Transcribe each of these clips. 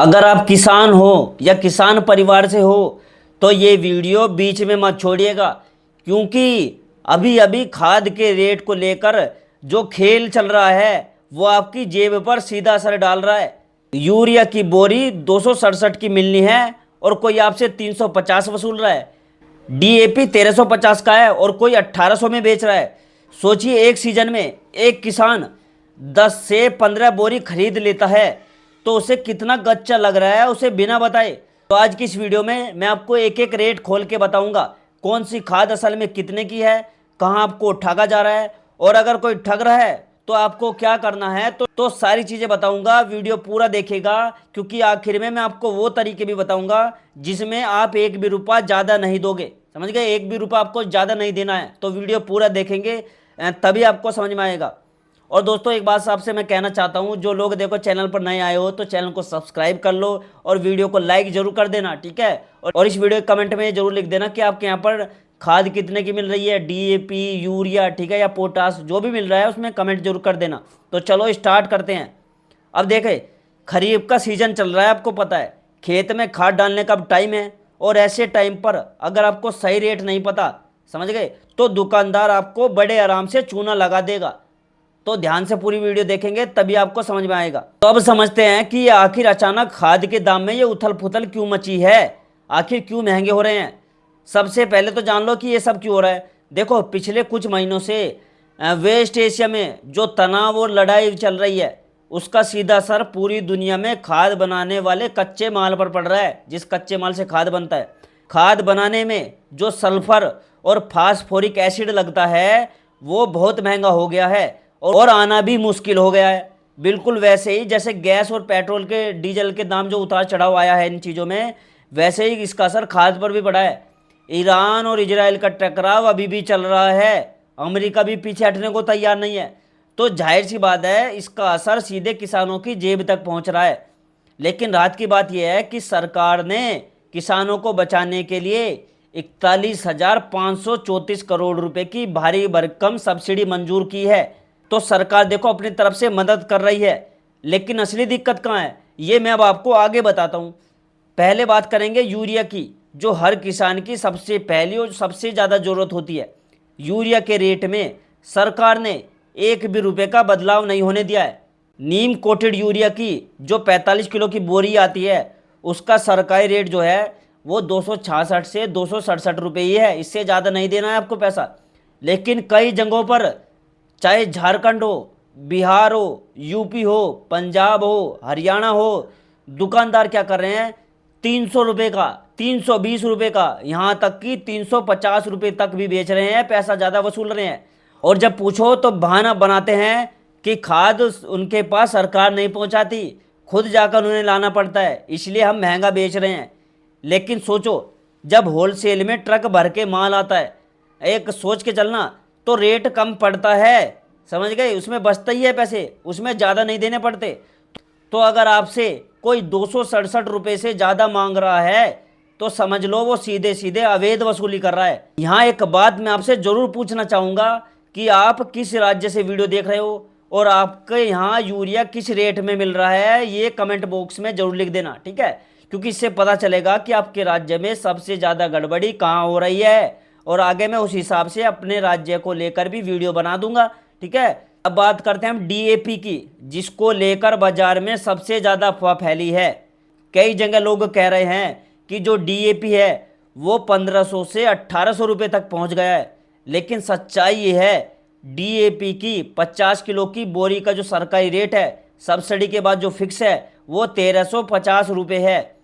अगर आप किसान हो या किसान परिवार से हो तो ये वीडियो बीच में मत छोड़िएगा, क्योंकि अभी अभी खाद के रेट को लेकर जो खेल चल रहा है वो आपकी जेब पर सीधा असर डाल रहा है। यूरिया की बोरी 267 की मिलनी है और कोई आपसे 350 वसूल रहा है। डीएपी 1350 का है और कोई 1800 में बेच रहा है। सोचिए, एक सीजन में एक किसान 10 से 15 बोरी खरीद लेता है तो उसे कितना गच्चा लग रहा है उसे बिना बताए। तो आज की इस वीडियो में मैं आपको एक एक रेट खोल के बताऊंगा कौन सी खाद असल में कितने की है, कहां आपको ठगा जा रहा है, और अगर कोई ठग रहा है तो आपको क्या करना है। तो सारी चीजें बताऊंगा, वीडियो पूरा देखेगा, क्योंकि आखिर में मैं आपको वो तरीके भी बताऊंगा जिसमें आप एक भी रुपया ज्यादा नहीं दोगे। समझ गए? एक भी रुपया आपको ज्यादा नहीं देना है। तो वीडियो पूरा देखेंगे तभी आपको समझ में आएगा। और दोस्तों, एक बात आपसे मैं कहना चाहता हूं, जो लोग देखो चैनल पर नए आए हो तो चैनल को सब्सक्राइब कर लो और वीडियो को लाइक जरूर कर देना, ठीक है। और इस वीडियो के कमेंट में जरूर लिख देना कि आपके यहाँ पर खाद कितने की मिल रही है, डीएपी, यूरिया, ठीक है, या पोटास, जो भी मिल रहा है उसमें कमेंट जरूर कर देना। तो चलो स्टार्ट करते हैं। अब देखें, खरीफ का सीजन चल रहा है, आपको पता है खेत में खाद डालने का अब टाइम है। और ऐसे टाइम पर अगर आपको सही रेट नहीं पता, समझ गए, तो दुकानदार आपको बड़े आराम से चूना लगा देगा। तो ध्यान से पूरी वीडियो देखेंगे तभी आपको समझ में आएगा। तो अब समझते हैं कि आखिर अचानक खाद के दाम में ये उथल पुथल क्यों मची है, आखिर क्यों महंगे हो रहे हैं। सबसे पहले तो जान लो कि ये सब क्यों हो रहा है। देखो, पिछले कुछ महीनों से वेस्ट एशिया में जो तनाव और लड़ाई चल रही है उसका सीधा असर पूरी दुनिया में खाद बनाने वाले कच्चे माल पर पड़ रहा है। जिस कच्चे माल से खाद बनता है, खाद बनाने में जो सल्फर और फास्फोरिक एसिड लगता है वो बहुत महंगा हो गया है और आना भी मुश्किल हो गया है। बिल्कुल वैसे ही जैसे गैस और पेट्रोल के, डीजल के दाम जो उतार चढ़ाव आया है इन चीज़ों में, वैसे ही इसका असर खाद पर भी पड़ा है। ईरान और इजराइल का टकराव अभी भी चल रहा है, अमेरिका भी पीछे हटने को तैयार नहीं है। तो जाहिर सी बात है इसका असर सीधे किसानों की जेब तक पहुंच रहा है। लेकिन रात की बात यह है कि सरकार ने किसानों को बचाने के लिए 41,534 करोड़ रुपए की भारी भरकम सब्सिडी मंजूर की है। तो सरकार देखो अपनी तरफ से मदद कर रही है, लेकिन असली दिक्कत कहाँ है ये मैं अब आपको आगे बताता हूँ। पहले बात करेंगे यूरिया की, जो हर किसान की सबसे पहली और सबसे ज़्यादा ज़रूरत होती है। यूरिया के रेट में सरकार ने एक भी रुपए का बदलाव नहीं होने दिया है। नीम कोटेड यूरिया की जो 45 किलो की बोरी आती है उसका सरकारी रेट जो है वो 266 से 267 रुपये ही है, इससे ज़्यादा नहीं देना है आपको पैसा। लेकिन कई जगहों पर, चाहे झारखंड हो, बिहार हो, यूपी हो, पंजाब हो, हरियाणा हो, दुकानदार क्या कर रहे हैं, 300 रुपये का, 320 रुपये का, यहाँ तक कि 350 रुपये तक भी बेच रहे हैं, पैसा ज़्यादा वसूल रहे हैं। और जब पूछो तो बहाना बनाते हैं कि खाद उनके पास सरकार नहीं पहुंचाती, खुद जाकर उन्हें लाना पड़ता है, इसलिए हम महंगा बेच रहे हैं। लेकिन सोचो, जब होलसेल में ट्रक भर के माल आता है, एक सोच के चलना, तो रेट कम पड़ता है, समझ गए, उसमें बचता ही है पैसे, उसमें ज़्यादा नहीं देने पड़ते। तो अगर आपसे कोई 267 रुपये से ज़्यादा मांग रहा है तो समझ लो वो सीधे सीधे अवैध वसूली कर रहा है। यहाँ एक बात मैं आपसे ज़रूर पूछना चाहूँगा कि आप किस राज्य से वीडियो देख रहे हो और आपके यहाँ यूरिया किस रेट में मिल रहा है, ये कमेंट बॉक्स में ज़रूर लिख देना, ठीक है, क्योंकि इससे पता चलेगा कि आपके राज्य में सबसे ज़्यादा गड़बड़ी कहाँ हो रही है। और आगे मैं उस हिसाब से अपने राज्य को लेकर भी वीडियो बना दूंगा, ठीक है। अब बात करते हैं हम डीएपी की, जिसको लेकर बाजार में सबसे ज़्यादा अफवाह फैली है। कई जगह लोग कह रहे हैं कि जो डीएपी है वो 1500 से 1800 रुपये तक पहुंच गया है। लेकिन सच्चाई ये है, डीएपी की 50 किलो की बोरी का जो सरकारी रेट है सब्सिडी के बाद जो फिक्स है वो 1350 रुपये है।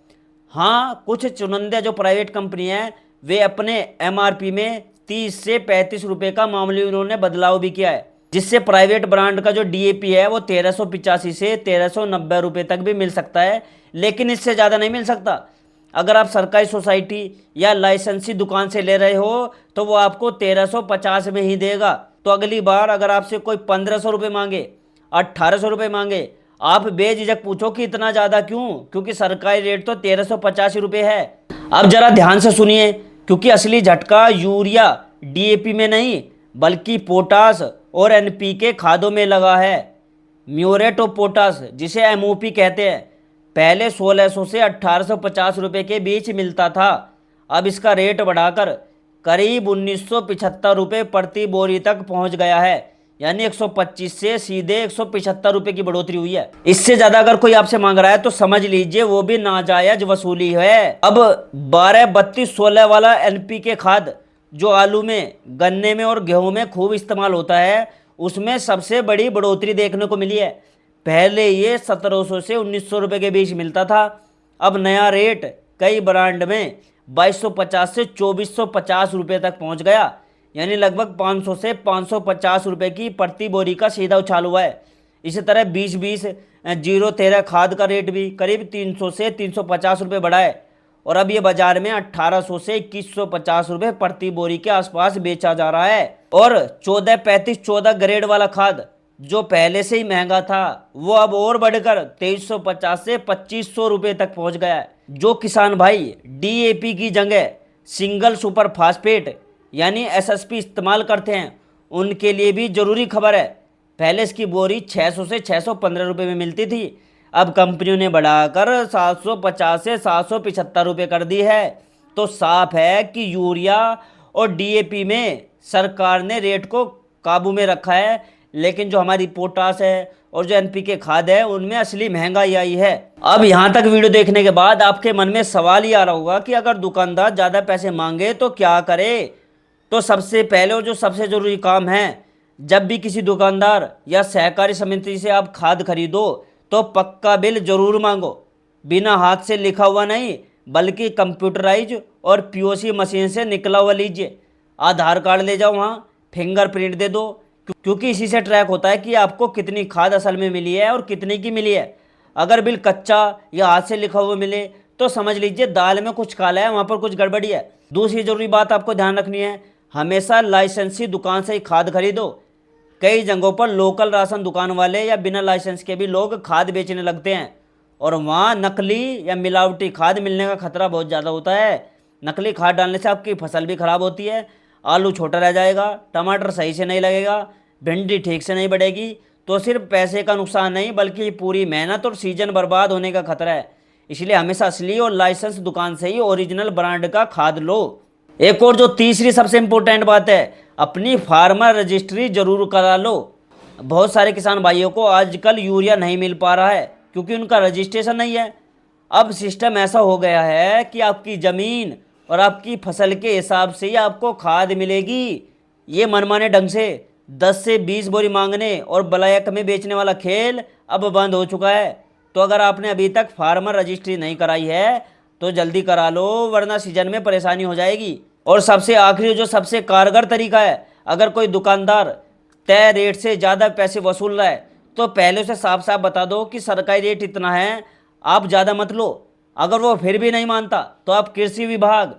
हाँ, कुछ चुनिंदा जो प्राइवेट कंपनी है वे अपने एमआरपी में 30 से 35 रुपये का मामूली उन्होंने बदलाव भी किया है, जिससे प्राइवेट ब्रांड का जो डीएपी है वो 1385 से 1390 रुपये तक भी मिल सकता है, लेकिन इससे ज़्यादा नहीं मिल सकता। अगर आप सरकारी सोसाइटी या लाइसेंसी दुकान से ले रहे हो तो वो आपको 1350 में ही देगा। तो अगली बार अगर आपसे कोई 1500 रुपये मांगे, 1800 रुपये मांगे, आप बेझिझक पूछो कि इतना ज़्यादा क्यों, क्योंकि सरकारी रेट तो 1350 रुपये है। अब जरा ध्यान से सुनिए, क्योंकि असली झटका यूरिया डीएपी में नहीं बल्कि पोटास और एनपीके खादों में लगा है। म्यूरेट ऑफ पोटास, जिसे एमओपी कहते हैं, पहले 1600 से 1850 रुपये के बीच मिलता था। अब इसका रेट बढ़ाकर करीब 1975 रुपये प्रति बोरी तक पहुंच गया है। यानी 125 से सीधे 175 रुपये की बढ़ोतरी हुई है। इससे ज्यादा अगर कोई आपसे मांग रहा है तो समझ लीजिए वो भी नाजायज वसूली है। अब 12-32-16 वाला एनपीके खाद जो आलू में, गन्ने में और गेहूं में खूब इस्तेमाल होता है, उसमें सबसे बड़ी बढ़ोतरी देखने को मिली है। पहले ये 1700 से 1900 रुपये के बीच मिलता था। अब नया रेट कई ब्रांड में 2250 से 2450 रुपये तक पहुंच गया। यानी लगभग 500 से 550 रुपये की प्रति बोरी का सीधा उछाल हुआ है। इसी तरह 20-20 013 खाद का रेट भी करीब 300 से 350 रुपये बढ़ा है और अब ये बाजार में 1800 से 2150 रुपये प्रति बोरी के आसपास बेचा जा रहा है। और 14-35-14 ग्रेड वाला खाद जो पहले से ही महंगा था वो अब और बढ़कर 2350 से 2500 रुपये तक पहुंच गया है। जो किसान भाई डीएपी की जगह सिंगल सुपर फास्फेट यानी एसएसपी इस्तेमाल करते हैं उनके लिए भी जरूरी खबर है। पहले इसकी बोरी 600 से 615 रुपये में मिलती थी, अब कंपनियों ने बढ़ाकर 750 से 775 रुपये कर दी है। तो साफ है कि यूरिया और डीएपी में सरकार ने रेट को काबू में रखा है, लेकिन जो हमारी पोटास है और जो एनपीके खाद है उनमें असली महंगाई आई है। अब यहाँ तक वीडियो देखने के बाद आपके मन में सवाल ही आ रहा होगा कि अगर दुकानदार ज़्यादा पैसे मांगे तो क्या करे। तो सबसे पहले और जो सबसे ज़रूरी काम है, जब भी किसी दुकानदार या सहकारी समिति से आप खाद खरीदो तो पक्का बिल जरूर मांगो। बिना हाथ से लिखा हुआ नहीं बल्कि कंप्यूटराइज और पीओसी मशीन से निकला हुआ लीजिए। आधार कार्ड ले जाओ, वहाँ फिंगरप्रिंट दे दो, क्योंकि इसी से ट्रैक होता है कि आपको कितनी खाद असल में मिली है और कितने की मिली है। अगर बिल कच्चा या हाथ से लिखा हुआ मिले तो समझ लीजिए दाल में कुछ काला है, वहाँ पर कुछ गड़बड़ी है। दूसरी जरूरी बात आपको ध्यान रखनी है, हमेशा लाइसेंसी दुकान से ही खाद खरीदो। कई जगहों पर लोकल राशन दुकान वाले या बिना लाइसेंस के भी लोग खाद बेचने लगते हैं और वहाँ नकली या मिलावटी खाद मिलने का खतरा बहुत ज़्यादा होता है। नकली खाद डालने से आपकी फसल भी खराब होती है, आलू छोटा रह जाएगा, टमाटर सही से नहीं लगेगा, भिंडी ठीक से नहीं बढ़ेगी। तो सिर्फ पैसे का नुकसान नहीं बल्कि पूरी मेहनत और सीजन बर्बाद होने का खतरा है। इसलिए हमेशा असली और लाइसेंस दुकान से ही ओरिजिनल ब्रांड का खाद लो। एक और जो तीसरी सबसे इम्पोर्टेंट बात है, अपनी फार्मर रजिस्ट्री जरूर करा लो। बहुत सारे किसान भाइयों को आजकल यूरिया नहीं मिल पा रहा है क्योंकि उनका रजिस्ट्रेशन नहीं है। अब सिस्टम ऐसा हो गया है कि आपकी ज़मीन और आपकी फसल के हिसाब से ही आपको खाद मिलेगी। ये मनमाने ढंग से 10 से 20 बोरी मांगने और बलायक में बेचने वाला खेल अब बंद हो चुका है। तो अगर आपने अभी तक फार्मर रजिस्ट्री नहीं कराई है तो जल्दी करा लो, वरना सीजन में परेशानी हो जाएगी। और सबसे आखिरी जो सबसे कारगर तरीका है, अगर कोई दुकानदार तय रेट से ज़्यादा पैसे वसूल रहा है तो पहले उसे साफ साफ बता दो कि सरकारी रेट इतना है, आप ज़्यादा मत लो। अगर वो फिर भी नहीं मानता तो आप कृषि विभाग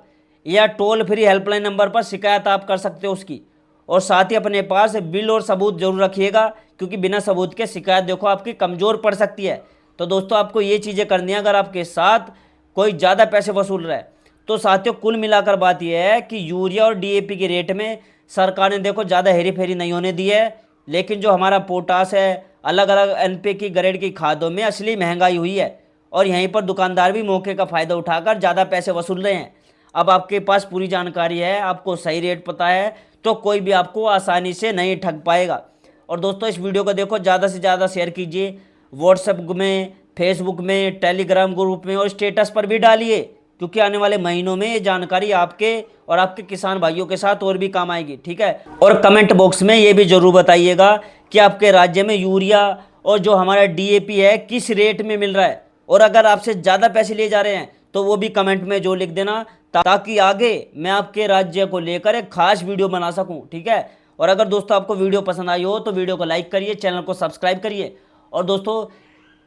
या टोल फ्री हेल्पलाइन नंबर पर शिकायत आप कर सकते हो उसकी। और साथ ही अपने पास बिल और सबूत जरूर रखिएगा, क्योंकि बिना सबूत के शिकायत देखो आपकी कमज़ोर पड़ सकती है। तो दोस्तों आपको ये चीज़ें करनी है अगर आपके साथ कोई ज़्यादा पैसे वसूल रहा है। तो साथियों कुल मिलाकर बात यह है कि यूरिया और डीएपी के रेट में सरकार ने देखो ज़्यादा हेरी फेरी नहीं होने दी है, लेकिन जो हमारा पोटास है, अलग अलग एनपीके ग्रेड की खादों में असली महंगाई हुई है और यहीं पर दुकानदार भी मौके का फ़ायदा उठाकर ज़्यादा पैसे वसूल रहे हैं। अब आपके पास पूरी जानकारी है, आपको सही रेट पता है, तो कोई भी आपको आसानी से नहीं ठग पाएगा। और दोस्तों इस वीडियो को देखो ज़्यादा से ज़्यादा शेयर कीजिए, व्हाट्सएप में, फेसबुक में, टेलीग्राम ग्रुप में और स्टेटस पर भी डालिए, क्योंकि आने वाले महीनों में ये जानकारी आपके और आपके किसान भाइयों के साथ और भी काम आएगी। ठीक है, और कमेंट बॉक्स में ये भी जरूर बताइएगा कि आपके राज्य में यूरिया और जो हमारा डीएपी है किस रेट में मिल रहा है, और अगर आपसे ज़्यादा पैसे लिए जा रहे हैं तो वो भी कमेंट में जो लिख देना, ताकि आगे मैं आपके राज्य को लेकर एक खास वीडियो बना सकूं। ठीक है, और अगर दोस्तों आपको वीडियो पसंद आई हो तो वीडियो को लाइक करिए, चैनल को सब्सक्राइब करिए और दोस्तों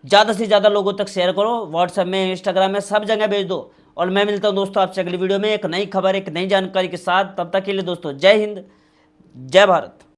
ज़्यादा से ज़्यादा लोगों तक शेयर करो, व्हाट्सएप में, इंस्टाग्राम में, सब जगह भेज दो। और मैं मिलता हूँ दोस्तों आपसे अगली वीडियो में एक नई खबर, एक नई जानकारी के साथ। तब तक के लिए दोस्तों जय हिंद, जय भारत।